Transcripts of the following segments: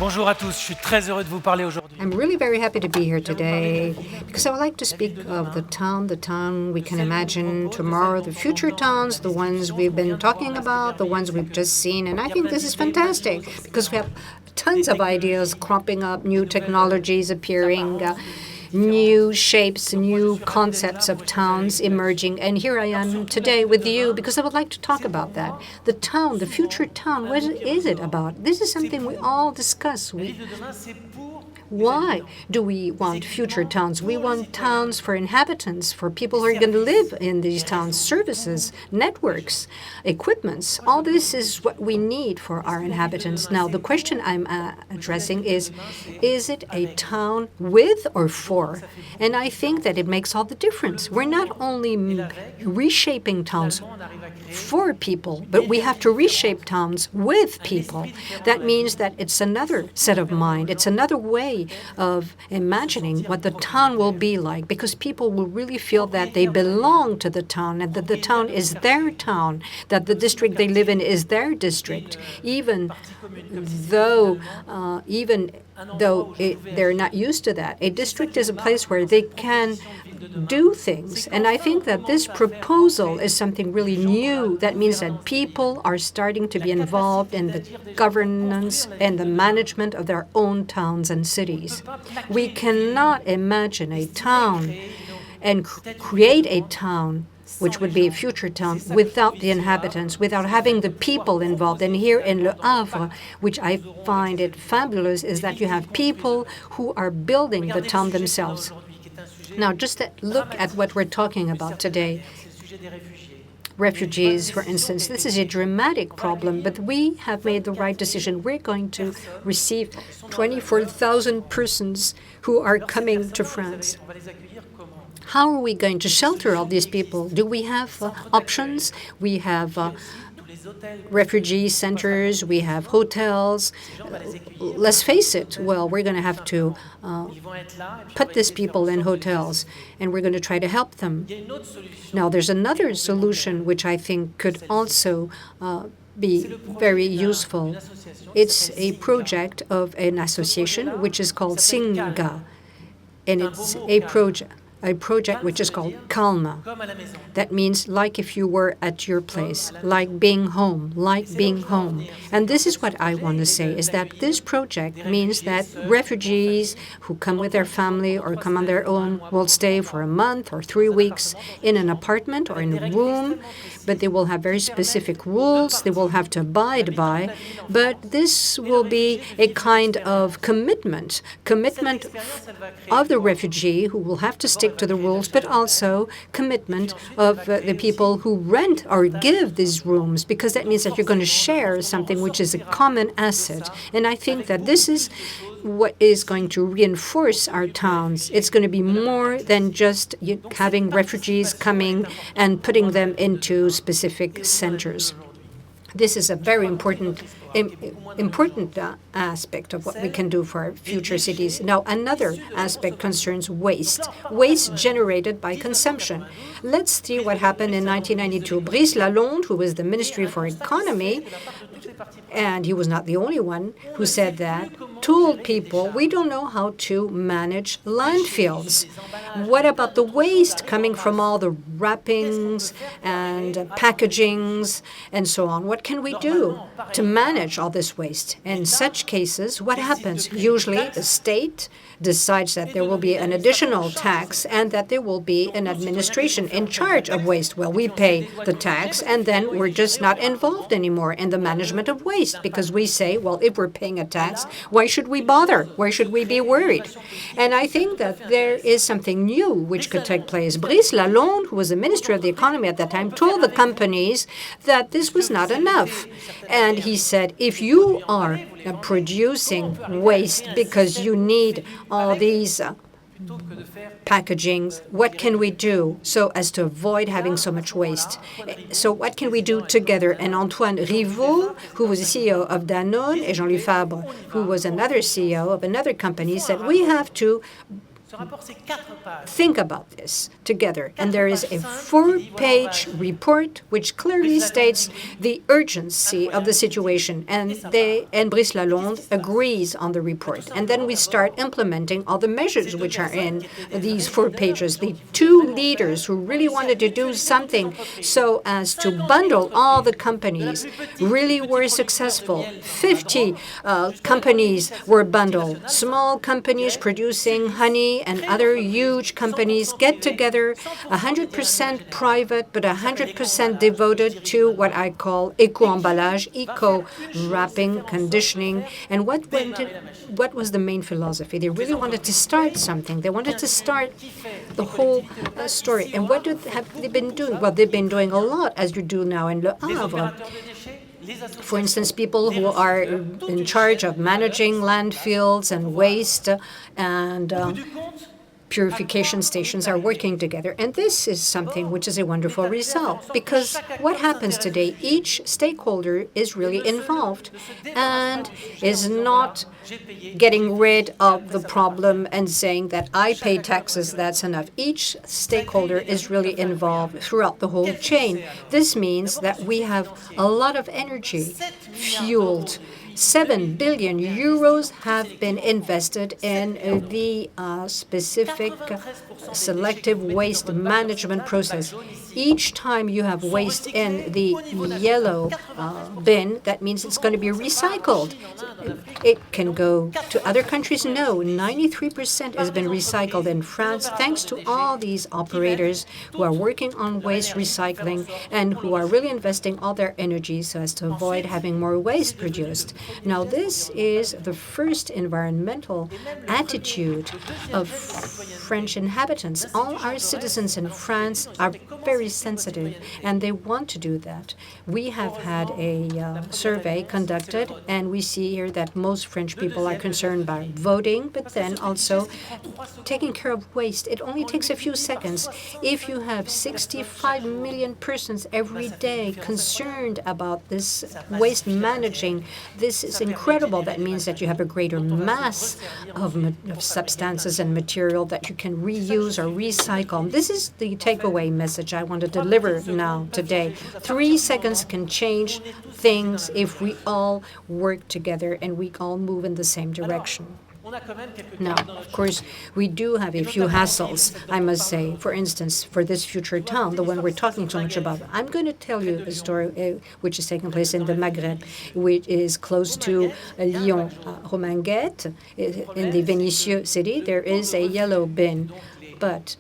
Bonjour à tous, je suis très heureux de vous parler aujourd'hui. I'm really very happy to be here today because I would like to speak of the town we can imagine tomorrow, the future towns, the ones we've been talking about, the ones we've just seen. And I think this is fantastic because we have tons of ideas cropping up, new technologies appearing, new shapes, new concepts of towns emerging. And here I am today with you because I would like to talk about that. The town, the future town, what is it about? This is something we all discuss. Why do we want future towns? We want towns for inhabitants, for people who are going to live in these towns, services, networks, equipments. All this is what we need for our inhabitants. Now, the question I'm addressing is it a town with or for? And I think that it makes all the difference. We're not only reshaping towns for people, but we have to reshape towns with people. That means that it's another set of mind. It's another way of imagining what the town will be like, because people will really feel that they belong to the town and that the town is their town, that the district they live in is their district, even though they're not used to that. A district is a place where they can do things. And I think that this proposal is something really new. That means that people are starting to be involved in the governance and the management of their own towns and cities. We cannot imagine a town and create a town which would be a future town, without the inhabitants, without having the people involved. And here in Le Havre, which I find it fabulous, is that you have people who are building the town themselves. Now, just look at what we're talking about today. Refugees, for instance, this is a dramatic problem, but we have made the right decision. We're going to receive 24,000 persons who are coming to France. How are we going to shelter all these people? Do we have options? We have refugee centers, we have hotels. Let's face it, well, we're going to have to put these people in hotels, and we're going to try to help them. Now, there's another solution which I think could also be very useful. It's a project of an association which is called SINGA, and it's a project which is called Calma. That means like if you were at your place, like being home, like being home. And this is what I want to say, is that this project means that refugees who come with their family or come on their own will stay for a month or 3 weeks in an apartment or in a room, but they will have very specific rules they will have to abide by. But this will be a kind of commitment of the refugee who will have to stick to the rules, but also commitment of the people who rent or give these rooms, because that means that you're going to share something which is a common asset. And I think that this is what is going to reinforce our towns. It's going to be more than just having refugees coming and putting them into specific centers. This is a very important aspect of what we can do for our future cities. Now, another aspect concerns waste generated by consumption. Let's see what happened in 1992. Brice Lalonde, who was the Ministry for Economy, and he was not the only one who said that, told people, we don't know how to manage landfills. What about the waste coming from all the wrappings and packagings and so on? What can we do to manage all this waste? In such cases, what happens? Usually the state decides that there will be an additional tax and that there will be an administration in charge of waste. Well, we pay the tax, and then we're just not involved anymore in the management of waste, because we say, well, if we're paying a tax, why should we bother? Why should we be worried? And I think that there is something new which could take place. Brice Lalonde, who was the Minister of the Economy at that time, told the companies that this was not enough. And he said, if you are producing waste because you need all these packagings, what can we do so as to avoid having so much waste? So what can we do together? And Antoine Rivaud, who was the CEO of Danone, and Jean-Louis Fabre, who was another CEO of another company, said we have to think about this together. And there is a 4-page report which clearly states the urgency of the situation. And Brice Lalonde agrees on the report. And then we start implementing all the measures which are in these 4 pages. The 2 leaders who really wanted to do something so as to bundle all the companies really were successful. 50 companies were bundled. Small companies producing honey and other huge companies get together, 100% private, but 100% devoted to what I call eco-emballage, eco-wrapping, conditioning. And what was the main philosophy? They really wanted to start something. They wanted to start the whole story. And what have they been doing? Well, they've been doing a lot, as you do now in Le Havre. For instance, people who are in charge of managing landfills and waste and purification stations are working together. And this is something which is a wonderful result, because what happens today, each stakeholder is really involved and is not getting rid of the problem and saying that I pay taxes, that's enough. Each stakeholder is really involved throughout the whole chain. This means that we have a lot of energy fueled. 7 billion euros have been invested in the specific selective waste management process. Each time you have waste in the yellow bin, that means it's going to be recycled. It can go to other countries. No, 93% has been recycled in France, thanks to all these operators who are working on waste recycling and who are really investing all their energy so as to avoid having more waste produced. Now, this is the first environmental attitude of French inhabitants. All our citizens in France are very sensitive, and they want to do that. We have had a survey conducted, and we see here that most French people are concerned about voting, but then also taking care of waste. It only takes a few seconds. If you have 65 million persons every day concerned about this waste managing, this is incredible. That means that you have a greater mass of substances and material that you can reuse or recycle. This is the takeaway message I want to deliver now today. 3 seconds can change things if we all work together and we all move in the same direction. Now, of course, we do have a few hassles, I must say. For instance, for this future town, the one we're talking so much about, I'm going to tell you a story which is taking place in the Maghreb, which is close to Lyon, Romanguette, in the Vénissieux city. There is a yellow bin, but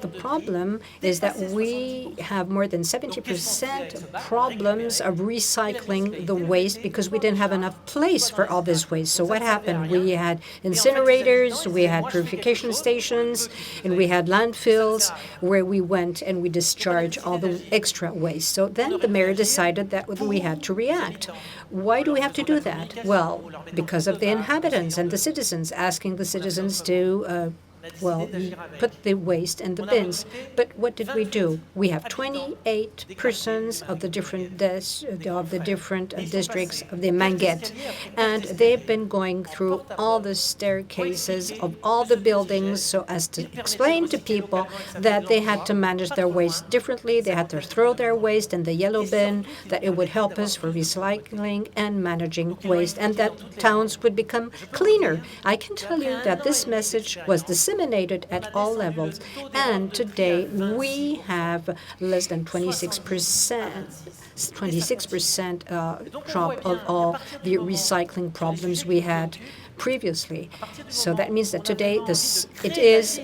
the problem is that we have more than 70% problems of recycling the waste because we didn't have enough place for all this waste. So what happened? We had incinerators, we had purification stations, and we had landfills where we went and we discharged all the extra waste. So then the mayor decided that we had to react. Why do we have to do that? Well, because of the inhabitants and the citizens, asking the citizens to put the waste in the bins. But what did we do? We have 28 persons of the different districts of the Manguette, and they've been going through all the staircases of all the buildings so as to explain to people that they had to manage their waste differently. They had to throw their waste in the yellow bin, that it would help us for recycling and managing waste, and that towns would become cleaner. I can tell you that this message was disseminated at all levels, and today we have less than 26% drop of all the recycling problems we had previously. So that means that today it is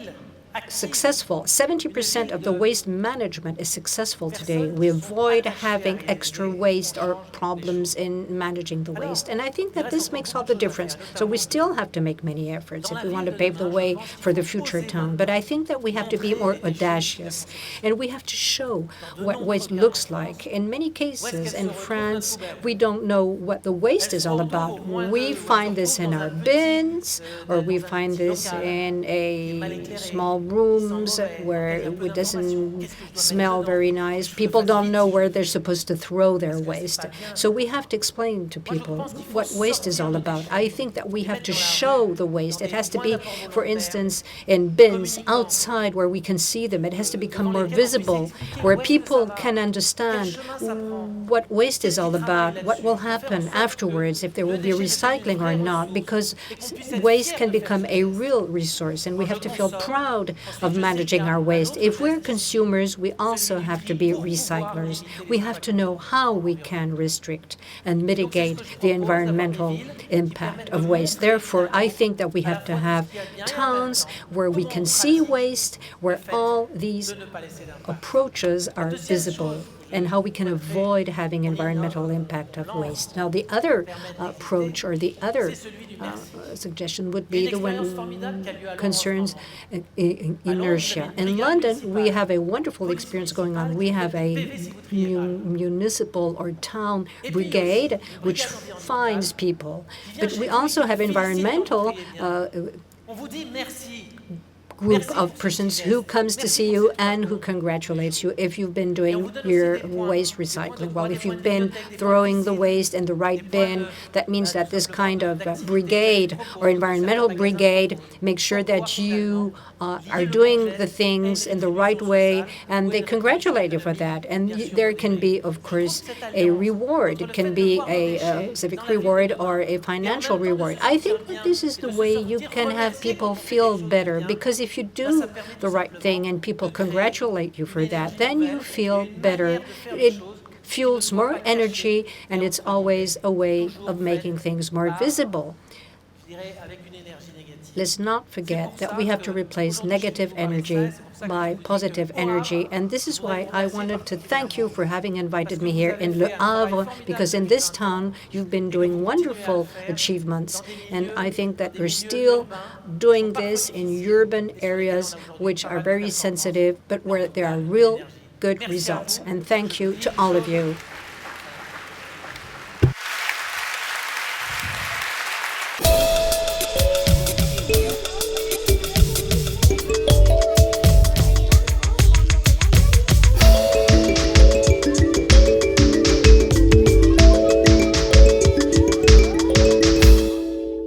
successful. 70% of the waste management is successful today. We avoid having extra waste or problems in managing the waste. And I think that this makes all the difference. So we still have to make many efforts if we want to pave the way for the future town. But I think that we have to be more audacious, and we have to show what waste looks like. In many cases in France, we don't know what the waste is all about. We find this in our bins, or we find this in a small rooms where it doesn't smell very nice. People don't know where they're supposed to throw their waste. So we have to explain to people what waste is all about. I think that we have to show the waste. It has to be, for instance, in bins outside where we can see them. It has to become more visible, where people can understand what waste is all about, what will happen afterwards, if there will be recycling or not, because waste can become a real resource, and we have to feel proud of managing our waste. If we're consumers, we also have to be recyclers. We have to know how we can restrict and mitigate the environmental impact of waste. Therefore, I think that we have to have towns where we can see waste, where all these approaches are visible, and how we can avoid having environmental impact of waste. Now, the other approach or the other suggestion would be the one concerns inertia. In London, we have a wonderful experience going on. We have a municipal or town brigade which finds people, but we also have environmental group of persons who comes to see you and who congratulates you if you've been doing your waste recycling well. If you've been throwing the waste in the right bin, that means that this kind of brigade or environmental brigade makes sure that you are doing the things in the right way, and they congratulate you for that. And there can be, of course, a reward. It can be a civic reward or a financial reward. I think that this is the way you can have people feel better, because if you do the right thing and people congratulate you for that, then you feel better. It fuels more energy, and it's always a way of making things more visible. Let's not forget that we have to replace negative energy by positive energy. And this is why I wanted to thank you for having invited me here in Le Havre, because in this town you've been doing wonderful achievements. And I think that you're still doing this in urban areas which are very sensitive, but where there are real good results. And thank you to all of you.